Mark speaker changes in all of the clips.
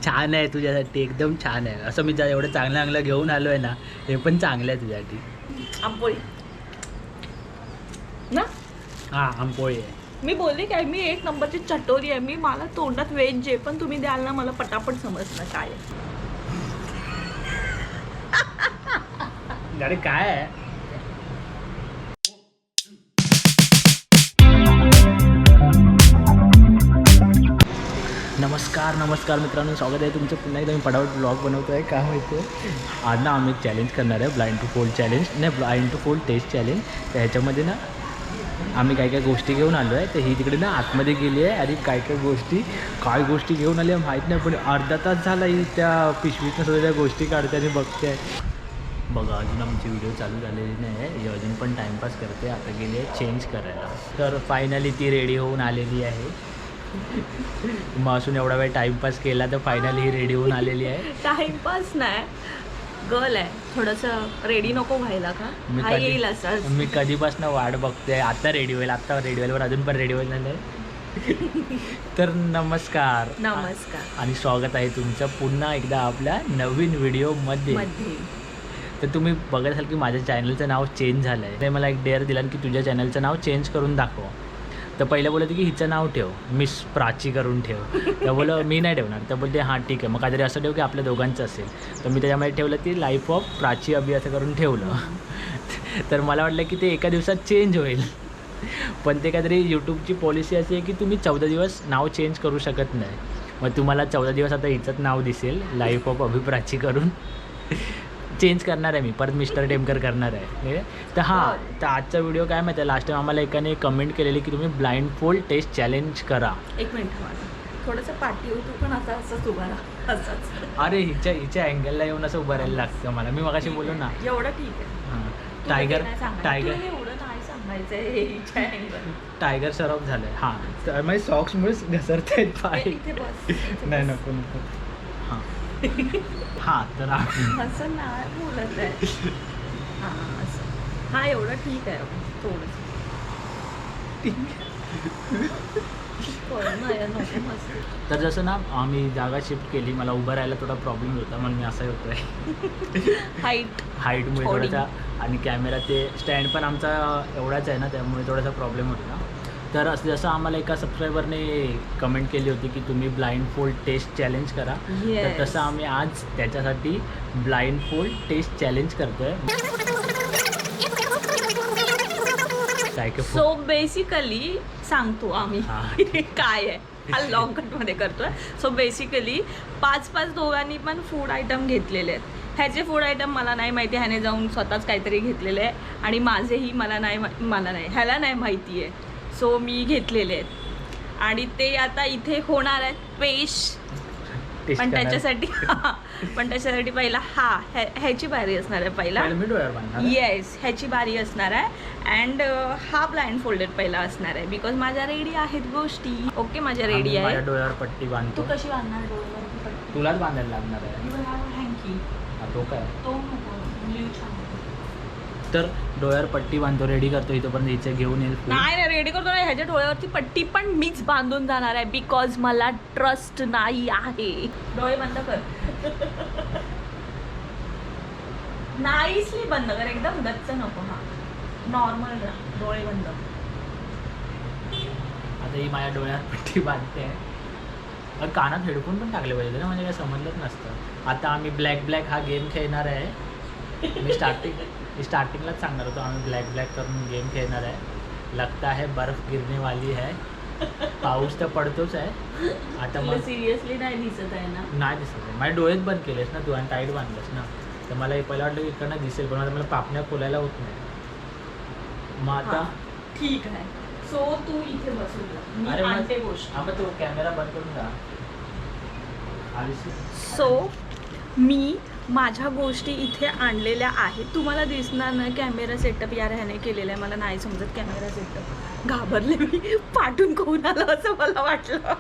Speaker 1: छान आहे तुझ्यासाठी, एकदम छान आहे. असं मी एवढं चांगलं चांगलं घेऊन आलो आहे ना, हे पण चांगलं आहे तुझ्यासाठी.
Speaker 2: आंबोळी ना.
Speaker 1: हां आंबोळी आहे.
Speaker 2: मी बोलली काय, मी एक नंबरची चटोरी आहे. मी मला तोंडात व्हेज जे पण तुम्ही द्याल ना, मला पटापट समजणार काय आहे.
Speaker 1: अरे काय आहे. नमस्कार मित्रांनो, स्वागत आहे तुमचं पुन्हा एकदा. मी पटापट ब्लॉग बनवतो आहे. काय माहिती आहे, आज ना आम्ही एक चॅलेंज करणार आहे, ब्लाइंड टू फोल्ड चॅलेंज, नाही blind two fold test challenge. तर ह्याच्यामध्ये ना आम्ही काय काय गोष्टी घेऊन आलो आहे. तर ही तिकडे ना आतमध्ये गेली आहे आणि काय गोष्टी घेऊन आली आहे माहीत नाही, पण अर्धा तास झाला ही त्या पिशवीतनं सगळ्या त्या गोष्टी काढते आणि बघते आहे. बघा अजून आमची व्हिडिओ चालू झालेली नाही आहे, ही अजून पण टाईमपास करते. आता गेली आहे चेंज करायला. तर फायनली ती रेडी होऊन आलेली आहे. मग असून एवढा वेळ टाईमपास केला तर फायनली ही रेडी होऊन आलेली आहे.
Speaker 2: टाइमपास नाही, गर्ल आहे, थोडंसं रेडी नको व्हायला का? हा येईल असं.
Speaker 1: मी कधीपासून वाट बघते, आता रेडी होईल, पण अजून पण रेडी होईल नाही. तर नमस्कार
Speaker 2: नमस्कार
Speaker 1: आणि स्वागत आहे तुमचं पुन्हा एकदा आपल्या नवीन व्हिडिओमध्ये. तर तुम्ही बघत असाल की माझ्या चॅनलचं नाव चेंज झालं आहे. ते मला एक डेअर दिला की तुझ्या चॅनलचं नाव चेंज करून दाखव. तर पहिलं बोलत की हिचं नाव ठेव, मिस प्राची करून ठेव. तर बोलं मी नाही ठेवणार. तर बोलते हां ठीक आहे, मग काहीतरी असं ठेव की आपल्या दोघांचं असेल. तर मी त्याच्यामध्ये ठेवलं ती लाईफ ऑफ प्राची अभि असं करून ठेवलं. तर मला वाटलं की ते एका दिवसात चेंज होईल, पण ते काहीतरी यूट्यूबची पॉलिसी अशी आहे की तुम्ही 14 दिवस नाव चेंज करू शकत नाही. मग तुम्हाला 14 दिवस आता हिचंच नाव दिसेल, लाईफ ऑफ अभि प्राची करून. चेंज करणार आहे मी, परत मिस्टर टेमकर करणार आहे. तर हां, तर आजचा व्हिडिओ काय माहिती आहे, लास्ट टाइम आम्हाला एकाने कमेंट केलेली की तुम्ही ब्लाइंड फोल्ड टेस्ट चॅलेंज करा.
Speaker 2: एक मिनिट, थोडंसं पाठी होतो पण आता असंच उभा राहा असंच.
Speaker 1: अरे हिच्या अँगलला येऊन असं उभं राहायला लागतं मला. मी मगाशी बोललो ना.
Speaker 2: एवढं ठीक आहे.
Speaker 1: हां टायगर
Speaker 2: एवढं नाही सांगायचं.
Speaker 1: टायगर सरफ झालं आहे. हां तर माझे सॉक्समुळेच घसरत आहेत पाय. नाही नको हां हां तर
Speaker 2: असं नाही बोलत आहे. हां असं, हा एवढं ठीक आहे. थोडंसं
Speaker 1: तर जसं ना आम्ही जागा शिफ्ट केली, मला उभं राहायला थोडा प्रॉब्लेम होता, म्हणून मी असं होतो आहे. हाईटमुळे थोडासा, आणि कॅमेरा ते स्टँड पण आमचा एवढाच आहे ना, त्यामुळे थोडासा प्रॉब्लेम होता. तर असं जसं आम्हाला एका सबस्क्रायबरने कमेंट केली होती की तुम्ही ब्लाइंड फोल्ड टेस्ट चॅलेंज करा. तर तसं आम्ही आज त्याच्यासाठी ब्लाइंड फोल्ड टेस्ट चॅलेंज करतोय.
Speaker 2: सो बेसिकली सांगतो आम्ही काय आहे, हा लॉंग कटमध्ये करतोय. सो बेसिकली 5-5 दोघांनी पण फूड आयटम घेतलेले आहेत. ह्याचे फूड आयटम मला नाही माहिती, ह्याने जाऊन स्वतःच काहीतरी घेतलेले आहे, आणि माझेही मला नाही ह्याला नाही माहिती आहे. सो मी घेतलेले आहेत आणि ते आता इथे होणार आहेत पेश. पण त्याच्यासाठी पहिला ह्याची बारी असणार आहे. पहिला येस, ह्याची बारी असणार आहे. अँड हा ब्लाइंड फोल्डेड पहिला असणार आहे, बिकॉज माझ्या रेडी आहेत गोष्टी. ओके, माझ्या रेडी आहे.
Speaker 1: डोळ्यावर पट्टी बांधतो.
Speaker 2: तू कशी बांधणार डोळ्यावर पट्टी?
Speaker 1: तुलाच बांधायला लागणार आहे.
Speaker 2: हँकी
Speaker 1: तो काय
Speaker 2: तो नको.
Speaker 1: तर डोळ्यावर पट्टी बांधतो, रेडी करतो. इथं पण हिचं घेऊन येईल.
Speaker 2: नाही रेडी करतो ना, ह्याच्या डोळ्यावरची पट्टी पण मीच बांधून जाणार आहे, बिकॉज मला ट्रस्ट नाही आहे. डोळे बंद कर. नाईसली बंद कर, एकदम गच्च नको. हा नॉर्मल डोळे बंद.
Speaker 1: आता ही माझ्या डोळ्यावर पट्टी बांधते आहे. कानात हेडफोन पण टाकले पाहिजे ना, म्हणजे काय समजलंच नसतं. आता आम्ही ब्लॅक हा गेम खेळणार आहे. मी स्टार्टिंगलाच सांगणार होतो, आम्ही ब्लॅक करून गेम खेळणार आहे. लगता है बर्फ गिरने वाली है. पाऊस तर पडतोच आहे. आता मग
Speaker 2: सिरियसली नाही दिसत आहे ना? नाही
Speaker 1: दिसत आहे. माझे डोळेच बंद केलेस ना तू, आणि टाईट बांधलेस ना, तर मला पहिलं वाटलं की इकडनं दिसेल, पण आता मला पापण्या खोलायला होत नाही. मग आता
Speaker 2: ठीक आहे. सो तू इथे बसून
Speaker 1: अरे आणते गोष्ट. मग तो कॅमेरा बंद करून जा.
Speaker 2: सो मी माझ्या गोष्टी इथे आणलेल्या आहेत. तुम्हाला दिसणार नाही कॅमेरा सेटअप यार ह्याने केलेला आहे. मला नाही समजत कॅमेरा सेटअप. घाबरले मी, पाठून कोण आलं असं मला वाटलं.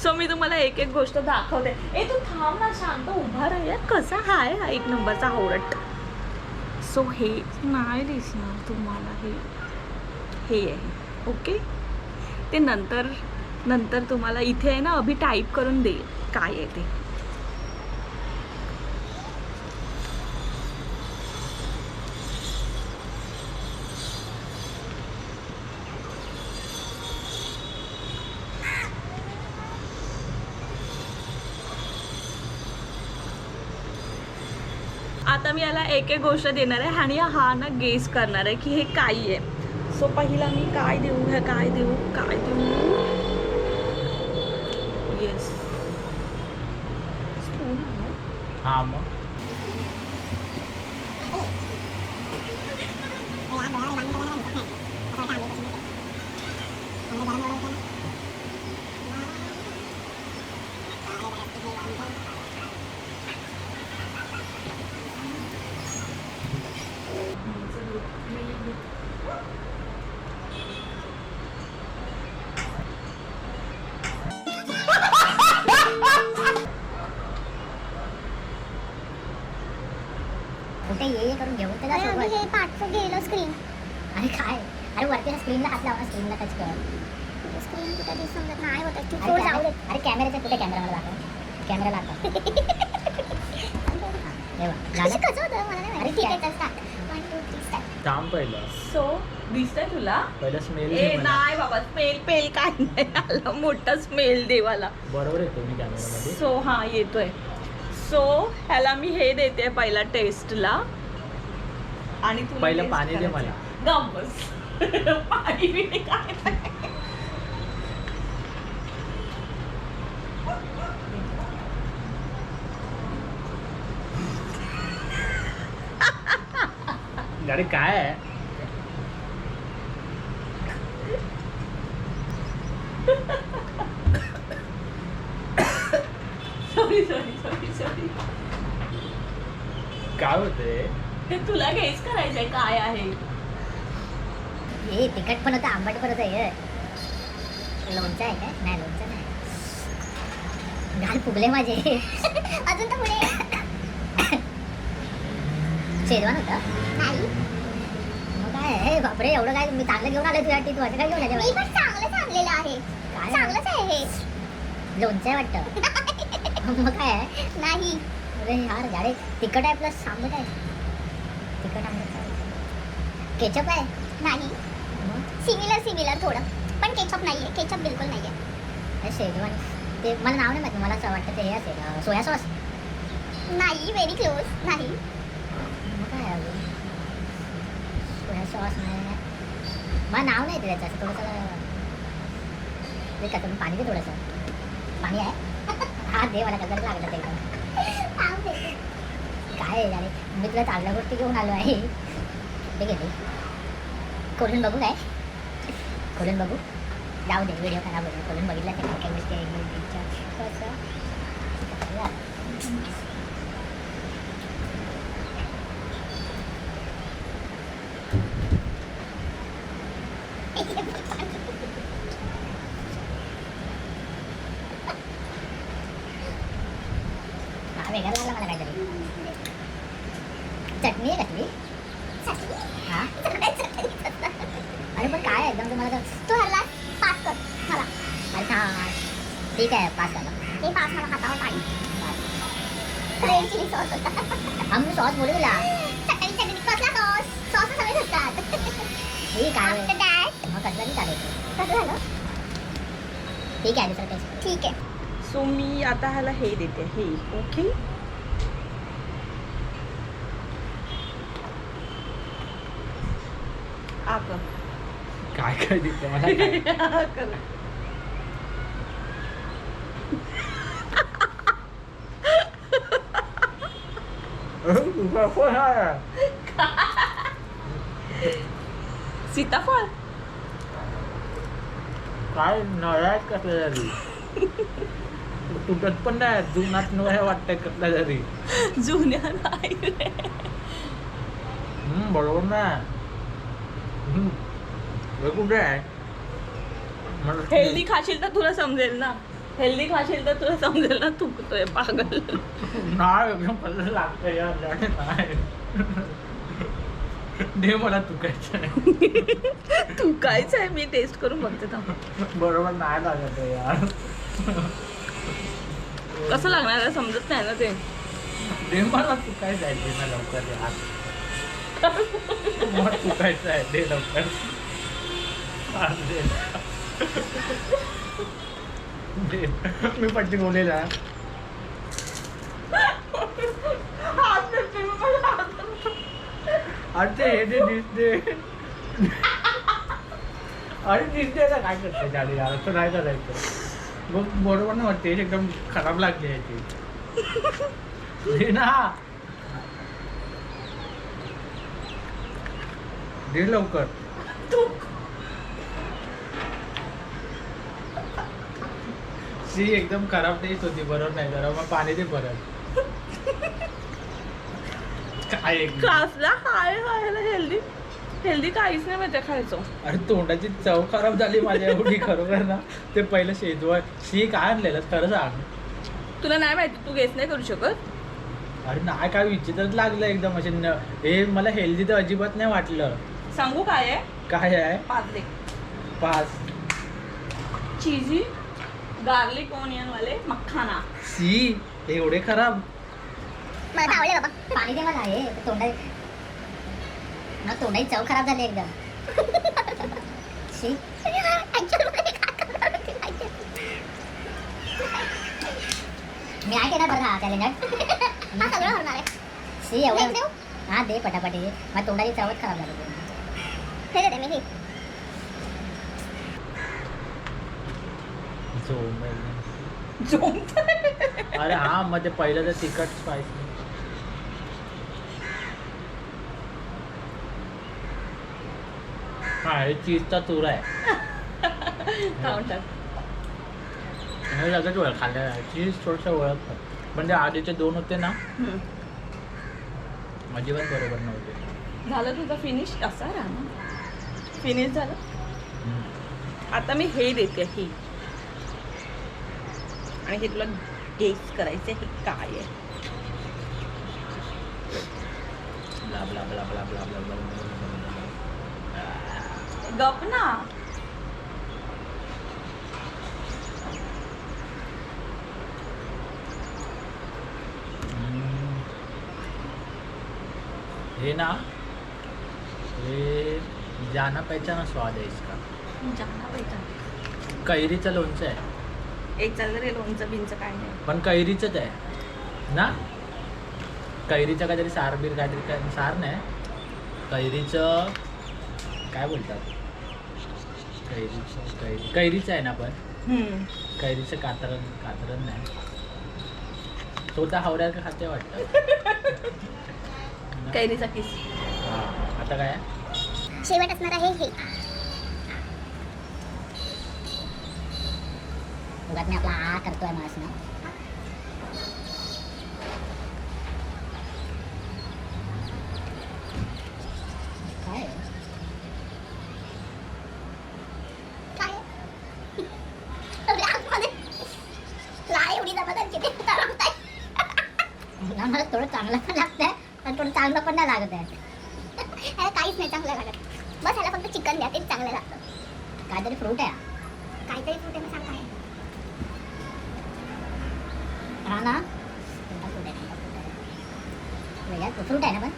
Speaker 2: सो मी तुम्हाला एक एक गोष्ट दाखवते. तू थांब ना, शांत उभा राहा यार. कसा हा एक नंबरचा हवरट. सो हे नाही दिसणार तुम्हाला, हे आहे. ओके, ते नंतर नंतर तुम्हाला इथे आहे ना अभि टाईप करून देईल काय आहे ते. आता मी याला एक एक गोष्ट देणार आहे आणि हा ना गेस करणार आहे की हे काय आहे. सो पहिला मी काय देऊ काय देऊ येस
Speaker 1: हा मग
Speaker 3: कुठे ये करून घेऊन तर जा सोबत. हे पाठचं गेलं स्क्रीन. अरे काय, अरे वरती स्क्रीनला हात लावा, स्क्रीनला टच कर. स्क्रीन कुठे दिसत नाही होत. तू सोड जाऊ दे. अरे कॅमेराचा कुठे कॅमेरा मला दाखव. कॅमेरा लागतो. हे बघ झालं कसं होतं मला नाही. अरे ठीक आहे चल स्टार्ट. 1 2 3 स्टार्ट.
Speaker 1: थांब पहिलं.
Speaker 2: सो दिसतंय तुला?
Speaker 1: पहिलं स्मेल
Speaker 2: ए नाही बाबा स्मेल पेल काय नाही आला. मोठा स्मेल देवाला.
Speaker 1: बरोबर येतो मी कॅमेरामध्ये.
Speaker 2: सो हा येतोय. सो ह्याला मी हे देते पहिला टेस्टला आणि तुला
Speaker 1: पहिलं
Speaker 2: taste
Speaker 1: पाणी दे
Speaker 2: करायचं.
Speaker 1: मला.
Speaker 2: गप्प बस. पाणी बिणी काय नाही.
Speaker 1: गाडी काय आहे?
Speaker 2: सॉरी
Speaker 1: काय होते?
Speaker 2: ते तुला गेस करायचंय काय आहे.
Speaker 3: हे तिखट पण होतं, आंबट पण होतं. हे लोणचं आहे काय? नाही लोणचं नाही. गाल फुगले माझे. अजून तर पुढे शेजवान होतं नाही. मग काय हे बापरे एवढं काय मी चांगलं घेऊन आलो तुझ्यासाठी. तू असं काय घेऊन आले? मी पण चांगलं आणलेलं आहे. काय चांगलंच आहे हे. लोणचं आहे वाटतं. मग काय आहे? नाही. अरे यार झाडे तिखट आहे प्लस आंबट आहे. तिखट आंबट केचप आहे नाही. सिमिलर थोडं पण केचप नाहीये. केचप बिलकुल नाहीये. शेजवान ते मला नाव नाही माहिती. मला असं वाटतं ते हे असेल सोया सॉस. नाही व्हेरी क्लोज नाही. मग काय अजून सोया सॉस नाही. मला नाव नाही ते त्याचं असं थोडंसं. ते कसं पाणी दे थोडंसं. पाणी आहे. हा दे मला कसं लागलं ते एकदम. काय आहे मी तुला चांगल्या गोष्टी घेऊन आलो आहे. ते घेते खोलून बघू काय. खोलून बघू जाऊ दे व्हिडिओ खराब होतो. खोलून बघितलं तर काय काय गोष्टी हा वेगळा लागला मला काहीतरी. चटणी आहे कसली. हा अरे पण काय एकदम तुम्हाला तू हल्ला पास कर मला. अरे हा ठीक आहे पास करा. हे पास मला हातावर पाणी. रेड चिली सॉस होता. हम सॉस बोलू तुला. चटणी कसला सॉस. सॉस सगळे असतात. ठीक आहे मग कसलं चालेल. कसं झालं. ठीक आहे दुसरा टेस्ट. ठीक आहे.
Speaker 2: सो मी आता ह्याला हे देते हे. ओके आपण
Speaker 1: काय काय दिसतं मला काय?
Speaker 2: सीताफळ
Speaker 1: काय नळ्यात कसल्या तरी. तुटत पण नाही. जुनात नव्हे वाटतंय कसल्या तरी.
Speaker 2: जुन्या नाही रे.
Speaker 1: बरोबर नाही. हे कुठे आहे?
Speaker 2: हेल्दी खाशील तर तुला समजेल ना. हेल्दी खाशील तर तुला समजेल ना. थुकतोय पागल.
Speaker 1: नाही एकदम कसं लागतं यार. नाही दे मला तुकायचं आहे.
Speaker 2: तू कायच आहे मी टेस्ट करून बघते थांब.
Speaker 1: बरोबर नाही लागत आहे यार.
Speaker 2: कसं लागणार आहे समजत नाही ना ते.
Speaker 1: दे मला तुकायचं आहे, दे ना लवकर यार. मला तुकायचं आहे, दे लवकर. हा, दे. दे. मी पट्टी बोलेला. अरे हे दे दिसते. अरे दिसते ना काय करते झाली यार, असं नाही करायचं. मग बरोबर ना वाटते एकदम खराब लागते याची. दे ना, दे लवकर. सी एकदम खराब टेस्ट होती, बरोबर नाही जरा. मग पाणी दे परत. काय एकदम.
Speaker 2: कासला हाय खायला हेल्दी हेल्दी काहीच नाही माहिती खायचं.
Speaker 1: अरे तोंडाची चव खराब झाली माझ्या एवढी खरोखर ना. ते पहिलं शेजवान शी काय आणलेलं खरं सांग.
Speaker 2: तुला नाही माहिती, तू गेस नाही करू शकत.
Speaker 1: अरे नाही, काय विचित्रच लागलं एकदम. असे हे मला हेल्दी तर अजिबात नाही वाटलं.
Speaker 2: सांगू काय आहे?
Speaker 1: काय आहे?
Speaker 2: पार्ले
Speaker 1: पास.
Speaker 2: चीजी गार्लिक ओनियन वाले मखाना.
Speaker 1: सी एवढे खराब.
Speaker 3: मला तर आवडले बाबा. पाणी दे मला. हे तोंडाची चव खराब झाली एकदम. शी. मी आहे ना बरं हा चॅलेंज. सगळं होणार आहे. शी एवढं. हा दे पटापट. माझ्या तोंडाची चवच खराब झाली. हे दे मी हे.
Speaker 1: अरे हा मध्ये पहिलं तर तिखट स्पायसी. हा हे चीजचा चुरा आहे.
Speaker 2: खाऊन टाक.
Speaker 1: हे सगळंच ओळख खाल्लेलं आहे. चीज थोडंसं ओळखतं. म्हणजे आधीचे 2 होते ना, अजिबात बरोबर नव्हते.
Speaker 2: झालं तुझं फिनिश. असा राहा फिनिश झालं. आता मी हे देते ही, आणि हे तुला गेस करायचं हे काय आहे.
Speaker 1: Blah blah blah blah blah blah blah blah.
Speaker 2: गप ना.
Speaker 1: हे ना, हे जाना पहचाना स्वाद आहे इसका.
Speaker 2: जाना पाहिजे.
Speaker 1: कैरीचं लोणचं आहे.
Speaker 2: एक चालतं लोणचं बिनचं काय नाही.
Speaker 1: पण कैरीचंच आहे ना. कैरीचं काहीतरी सारबीर काहीतरी काय सार नाही. कैरीचं काय बोलतात. कैरीचं आहे ना. पण कैरीचं कातरण नाही. स्वतः हावऱ्या खाते वाटतं.
Speaker 2: कैरीचा किस.
Speaker 1: हा आता काय
Speaker 3: शेवट असणार आहे हे. उगाच मी आपला आ करतोय मास ना. काय मला थोडं चांगलं पण लागतंय पण थोडं चांगलं पण नाही लागत आहे. काहीच नाही चांगलं लागत. बस ह्याला फक्त चिकन द्या, ते चांगलं लागतं. काहीतरी फ्रूट आहे. काहीतरी फ्रूट आहे मी सांगता. हा ना, फ्रूट आहे ना. पण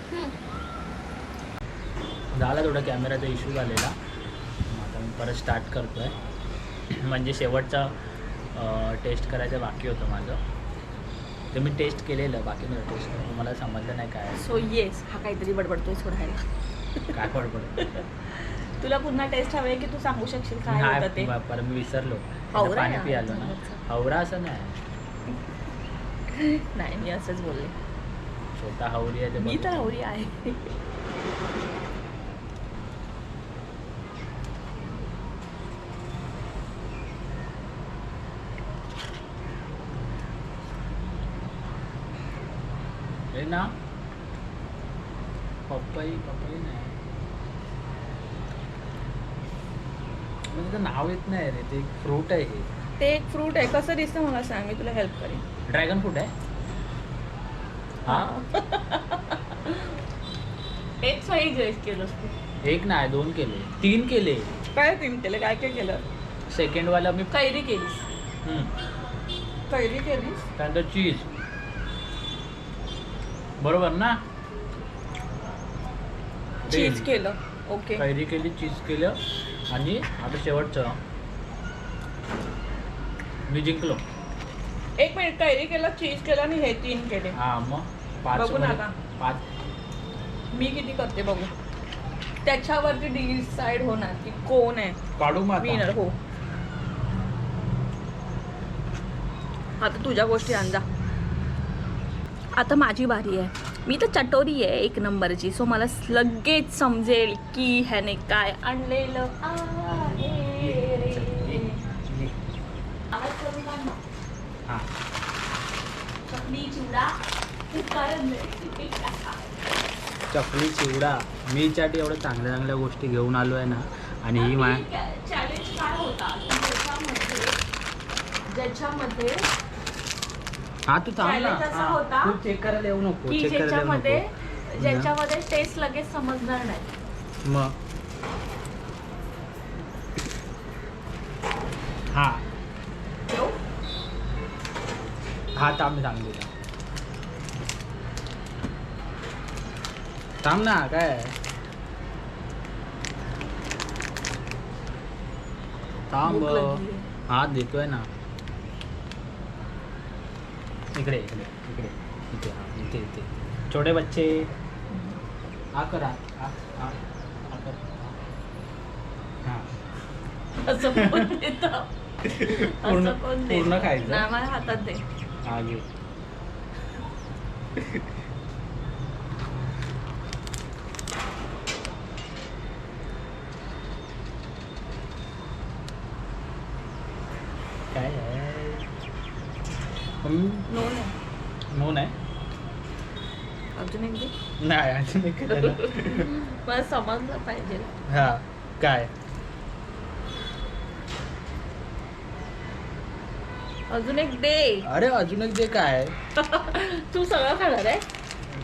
Speaker 1: झाला थोडा कॅमेराचा इश्यू झालेला. आता मी परत स्टार्ट करतोय. म्हणजे शेवटचा टेस्ट करायचं बाकी होतं माझं. ते मी टेस्ट केलेलं, बाकी नाही टेस्ट. मला समजलं नाही काय.
Speaker 2: सो येस, हा काहीतरी बडबडतोय सोडायला.
Speaker 1: काय पडपड.
Speaker 2: तुला पुन्हा टेस्ट हवे की तू सांगू शकशील काय होतं ते.
Speaker 1: पर मी विसरलो.
Speaker 2: हावरा
Speaker 1: पाणी
Speaker 2: आहे
Speaker 1: पियालो ना. हावरा असं नाही.
Speaker 2: नाही मी असंच बोलले.
Speaker 1: स्वतः हावरी आहे ते.
Speaker 2: मी तर हावरी आहे.
Speaker 1: हे ना पपई नाही. म्हणजे ते नाव येत नाही रे. ते एक फ्रूट आहे. हे
Speaker 2: ते एक फ्रूट आहे. कसं दिसतं मला सांग, मी तुला हेल्प करेन.
Speaker 1: ड्रॅगन फ्रूट आहे. हा
Speaker 2: एक सही गेस केलंस तू.
Speaker 1: एक नाही 2 केले 3 केले.
Speaker 2: काय 3 केलं, काय काय केलं?
Speaker 1: सेकंड वाला मी
Speaker 2: कैरी केलीस. कैरी केलीस.
Speaker 1: त्यानंतर चीज. बरोबर ना?
Speaker 2: चीज केलं. ओके.
Speaker 1: कैरी केली, चीज केलं आणि आता शेवटचं मी जिंकलो.
Speaker 2: 1 मिनिट, कैरी केलं, चीज केलं आणि हे 3 केले.
Speaker 1: हा मग 5
Speaker 2: बघू ना आता.
Speaker 1: 5.
Speaker 2: मी किती करते बघू. त्याच्यावरती डिसाइड होणार की कोण आहे
Speaker 1: काढू मग
Speaker 2: विनर.
Speaker 1: आता.
Speaker 2: हो, आता तुझ्या गोष्टी आणजा. आता माझी बारी आहे. मी तर चटोरी आहे 1 नंबरची. सो मला लगेच समजेल की ह्याने काय आणलेलं आहे. आवाज कमी काढ ना.
Speaker 1: हा.
Speaker 2: चकली चिवडा
Speaker 1: चकली चिवडा मी साठी एवढ्या चांगल्या चांगल्या गोष्टी घेऊन आलो आहे ना. आणि ही
Speaker 2: चॅलेंज काय होता ज्याच्यामध्ये
Speaker 1: हा तू थांब ना.
Speaker 2: challenge असा
Speaker 1: हा.
Speaker 2: होता
Speaker 1: तू चेक करायला येऊ नको.
Speaker 2: की
Speaker 1: चेक करायला येऊ
Speaker 2: ज्याच्यामध्ये
Speaker 1: नको.
Speaker 2: ज्याच्यामध्ये टेस्ट लगेच समजणार नाही.
Speaker 1: मग हा
Speaker 2: ठेवू?
Speaker 1: हा थांब मी सांगते तुला. थांब ना काय थांब.
Speaker 2: भूक लागली.
Speaker 1: हा देतोय ना. इकडे इकडे इकडे इथे. हा इथे इथे. छोटे बच्चे हा करा. हा कर. हा
Speaker 2: असं कोण देतं?
Speaker 1: पूर्ण
Speaker 2: असं कोण देतं?
Speaker 1: पूर्ण खायचं.
Speaker 2: नाही, माझ्या हातात दे.
Speaker 1: हा घे. काय आहे?
Speaker 2: नो नाही.
Speaker 1: नो नाही.
Speaker 2: अजून एक दे.
Speaker 1: नाही अजून एक केलं.
Speaker 2: मला समजलं पाहिजे.
Speaker 1: हा काय
Speaker 2: अजून एक दे.
Speaker 1: अरे अजून एक दे. काय
Speaker 2: तू सगळं खाणार आहे.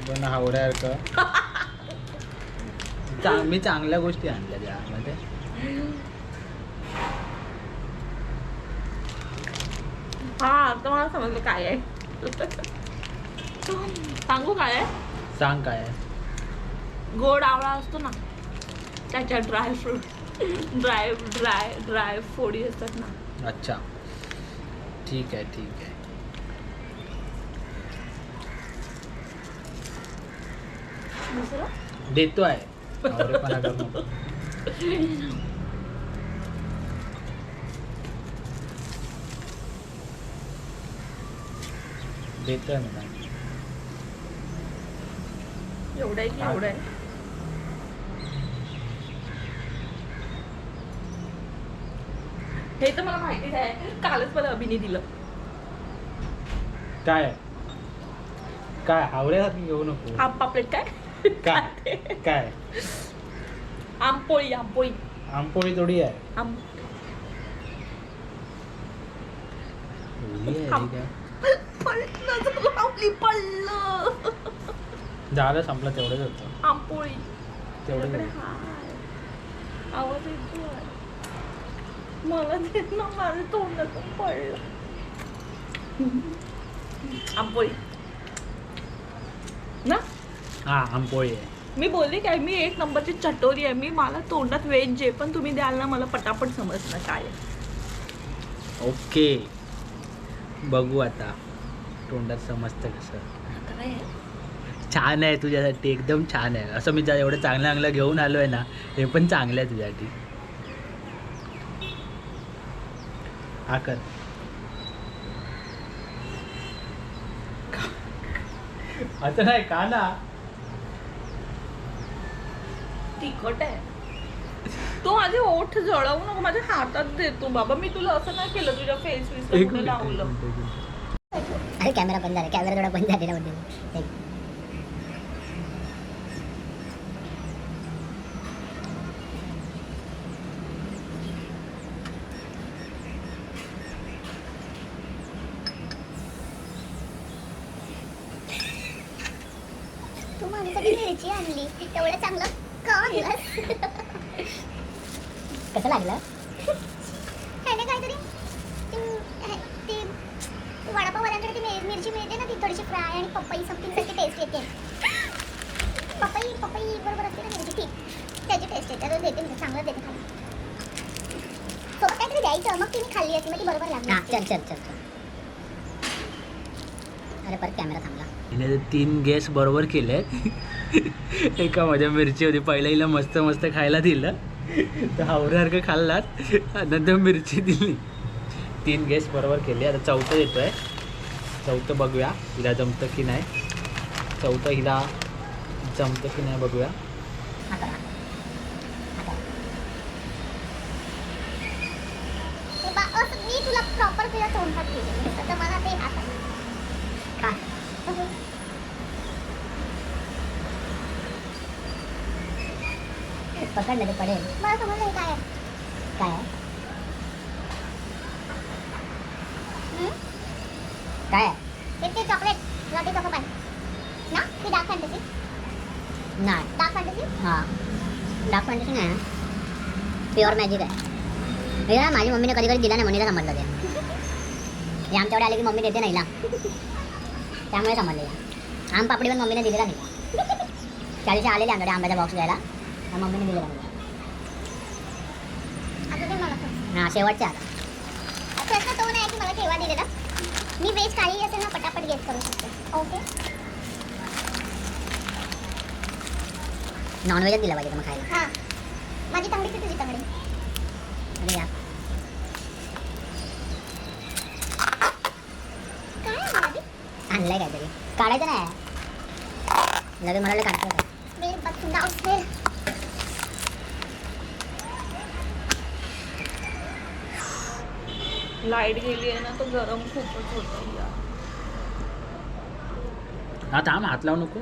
Speaker 1: पण हावड्यासारखं. मी चांगल्या गोष्टी आणल्या त्यामध्ये.
Speaker 2: हा आता मला समजलं काय आहे. सांगू काय आहे.
Speaker 1: सांग काय आहे.
Speaker 2: गोड आवळा असतो ना, त्याच्या ड्रायफ्रूट ड्राय फोडी असतात ना.
Speaker 1: अच्छा ठीक आहे ठीक आहे.
Speaker 2: दुसरं
Speaker 1: देतो आहे. हावरेपणा करू नको. देतोय मला.
Speaker 2: एवढं आहे की एवढं आहे. हे तर मला माहितीच आहे. कालच मला अभिनी दिलं.
Speaker 1: काय काय हावऱ्यासारखी घेऊ नको.
Speaker 2: आम पापलेट काय
Speaker 1: काय काय
Speaker 2: आंपोळी आंपोळी
Speaker 1: आंपोळी थोडी आहे.
Speaker 2: आम
Speaker 1: एवढी आहे
Speaker 2: आम-
Speaker 1: ती काय?
Speaker 2: पडलं.
Speaker 1: झालं संपलं. तेवढंच होतं.
Speaker 2: आंपोळी
Speaker 1: तेवढंच
Speaker 2: तुझ्याकडे
Speaker 1: होतं.
Speaker 2: हाय. आवाज येतो. मला देत ना, माझं तोंडातून पडलं. आंपोळी ना.
Speaker 1: हा आंपोळी आहे.
Speaker 2: मी बोलली काय, मी 1 नंबरची चटोरी आहे. मी मला तोंडात व्हेज जे पण तुम्ही द्याल ना, मला पटापट समजणार काय आहे.
Speaker 1: ओके बघू आता तोंडात समजतं कसं.
Speaker 2: काय आहे?
Speaker 1: छान आहे तुझ्यासाठी. एकदम छान आहे. असं मी ज्या एवढं चांगलं चांगलं घेऊन आलो आहे ना, हे पण चांगलं आहे तुझ्यासाठी. हा कर. असं नाही का ना.
Speaker 2: तिखट आहे. तू माझे ओठ जळवू नको. माझ्या हातात देतो बाबा. मी तुला असं नाही केलं. तुझ्या फेस
Speaker 1: एक
Speaker 2: वीस लावलं.
Speaker 3: अरे कॅमेरा बंद झाला. कॅमेरा थोडा बंद झालेला म्हणजे तू माझ्यासाठी मिरची आणली, तेवढं चांगलं का आणलंस? कसं लागलं? त्याने काहीतरी ती वडापाववाल्यांकडे ती मिरची मिळते ना, ती थोडीशी फ्राय आणि पपई समथिंग सारखी टेस्ट येते. पपई बरोबर असते ना मिरची, ठीक त्याची टेस्ट येते. तर देते मी, चांगलं देते खाली. सोबत काहीतरी द्यायचं, मग तुम्ही खाल्ली असती, मग ती बरोबर लागली. चल. अरे परत कॅमेरा थांबला.
Speaker 1: हिने 3 गॅस बरोबर केले. एका माझ्या मिरची होती, पहिला हिला मस्त मस्त खायला दिलं, तर हावऱ्यासारखं खाल्लात, नंतर मिरची दिली. 3 गॅस बरोबर केले. आता चौथं येतोय. चौथं बघूया हिला जमतं की नाही. चौथं हिला जमतं की नाही बघूया.
Speaker 3: मी तुला प्रॉपर तुला तोंडात दिले, तर मला ते आता खा. पकडलं ते पडेल. मला समजलं हे काय आहे. काय आहे? काय आहे? ते चॉकलेट लॉटी चॉको पाय ना, ती डार्क फॅन्टसी नाही. डार्क फॅन्टसी हां, डार्क फॅन्टसी नाही, प्युअर मॅजिक आहे. हे ना माझी मम्मीने कधी दिला नाही, मम्मीला समजलं ते. हे आमच्याकडे आले की मम्मी देते नाहीला, त्यामुळे समजलेला. आम पापडी पण मम्मीने दिलेला नाही. त्या दिवशी आलेले आमच्याकडे आंब्याचा बॉक्स घ्यायला, त्या मम्मीने दिलेला नाही. हां शेवटच्या आता असं तो नाही की मला केव्हा दिलेला. मी वेज काही असेल ना पटापट गेट करू शकते. ओके, नॉनव्हेजच दिला पाहिजे मग खायला. हां माझी तांगडी की तुझी तांगडी? अरे या काय आणलंय काहीतरी, काढायचं नाही लगेच मला काढतो.
Speaker 2: लाईट गेली आहे ना, तर गरम खूपच होतं यार.
Speaker 1: हा थांब, हात लावू नको.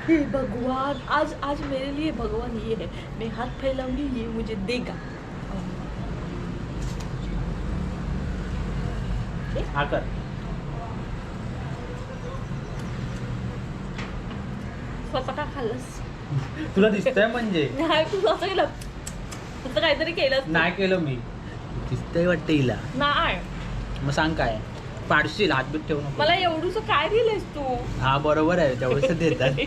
Speaker 2: हे भगवान, आज मेरे लिए भगवान ये है, मैं हाथ फैलाऊंगी, ये मुझे देगा.
Speaker 1: हा कर.
Speaker 2: स्वतः का खाल्लंस?
Speaker 1: तुला दिसतंय म्हणजे?
Speaker 2: नाही, तू असं केलं, फक्त काहीतरी केलं.
Speaker 1: नाही केलं मी. दिसतंय वाटतं हिला.
Speaker 2: नाही,
Speaker 1: मग सांग काय पाडशील, हातबीत ठेवू नको.
Speaker 2: मला एवढूसं काय दिलेस तू?
Speaker 1: हा बरोबर आहे, तेवढंच देतात.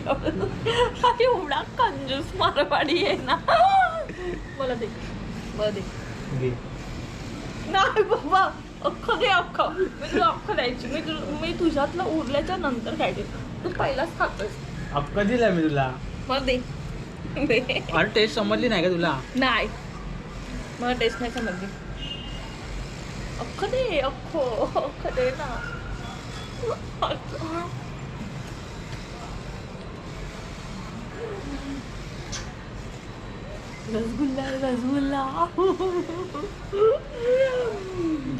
Speaker 2: एवढा कंजूस मारवाडी आहे ना. मला दे, मला दे.
Speaker 1: घे.
Speaker 2: नाही बाबा, अख्खं दे, अख्खं. मी तुला अख्खं द्यायची. मी तुझ्यातलं उरल्याच्या नंतर काय दे, तू पहिलाच खातोस.
Speaker 1: अक्का दिला मी तुला.
Speaker 2: मला दे. दे.
Speaker 1: अरे टेस्ट समजली नाही का तुला?
Speaker 2: नाही, मला टेस्ट नाही समजली. अख्खं दे, अख्खं दे ना. रसगुल्ला.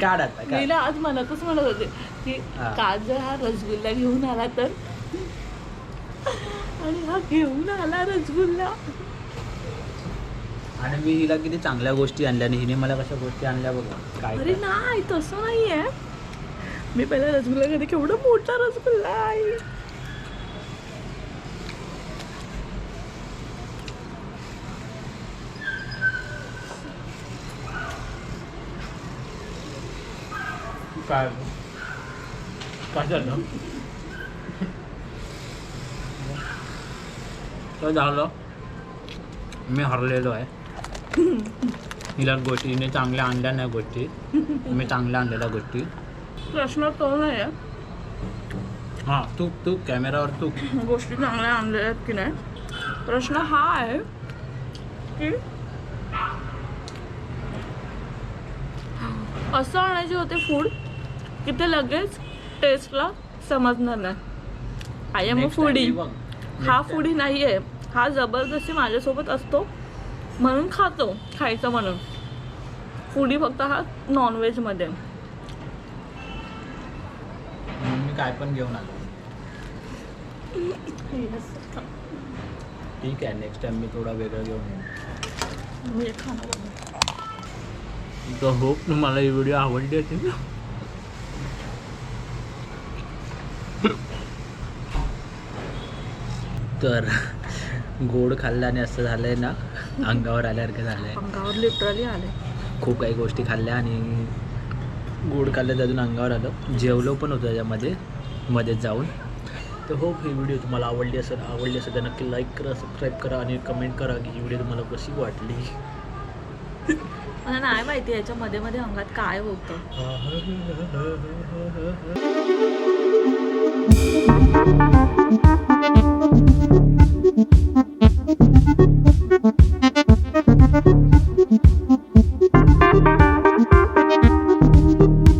Speaker 1: काढ आता
Speaker 2: मी ना आज मनातच म्हणत होते की काल जर हा रसगुल्ला घेऊन आला तर, आणि हा घेऊन आला रसगुल्ला.
Speaker 1: आणि मी हिला किती चांगल्या गोष्टी आणल्या आणि हिने मला कशा गोष्टी आणल्या बघा. काय
Speaker 2: अरे नाही, तसं नाही आहे. मी पहिला रसगुल्ला कधी, केवढा मोठा रसगुल्ला आहे.
Speaker 1: काय काय झालं? तर झालं, मी हरलेलो आहे. हिला गोष्टी हिने चांगल्या आणल्या नाही गोष्टी, मी चांगल्या आणलेल्या गोष्टी.
Speaker 2: प्रश्न तो नाही आहे,
Speaker 1: हां तू कॅमेरावर तू
Speaker 2: गोष्टी चांगल्या आणलेल्या आहेत की नाही. प्रश्न हा आहे की असं आणायचे होते फूड की ते लगेच टेस्टला समजणार नाही. I am a foodie. हा फूडी नाही आहे, हा जबरदस्ती माझ्यासोबत असतो म्हणून खायचं म्हणून. फूडी फक्त हा नॉनव्हेजमध्ये.
Speaker 1: मी काय पण घेऊन आलो. ठीक आहे, नेक्स्ट टाइम मी थोडा वेगळं घेऊन येईन.
Speaker 2: मी खाणार.
Speaker 1: तर होप तुम्हाला ही व्हिडिओ आवडली असेल. तर गोड खाल्लं आणि असं झालंय ना, अंगावर आल्यासारखं झालंय.
Speaker 2: अंगावर लिटरली आले.
Speaker 1: खूप काही गोष्टी खाल्ल्या आणि गोड खाल्लं त्यातून अंगावर आलं. जेवलो पण होतं त्याच्यामध्ये मध्येच जाऊन. तर होप ही व्हिडिओ तुम्हाला आवडली असेल तर नक्की लाईक करा, सबस्क्राईब करा आणि कमेंट करा की ही व्हिडिओ तुम्हाला कशी वाटली.
Speaker 2: मला नाही माहिती याच्या मध्ये मध्ये अंगात काय होतं.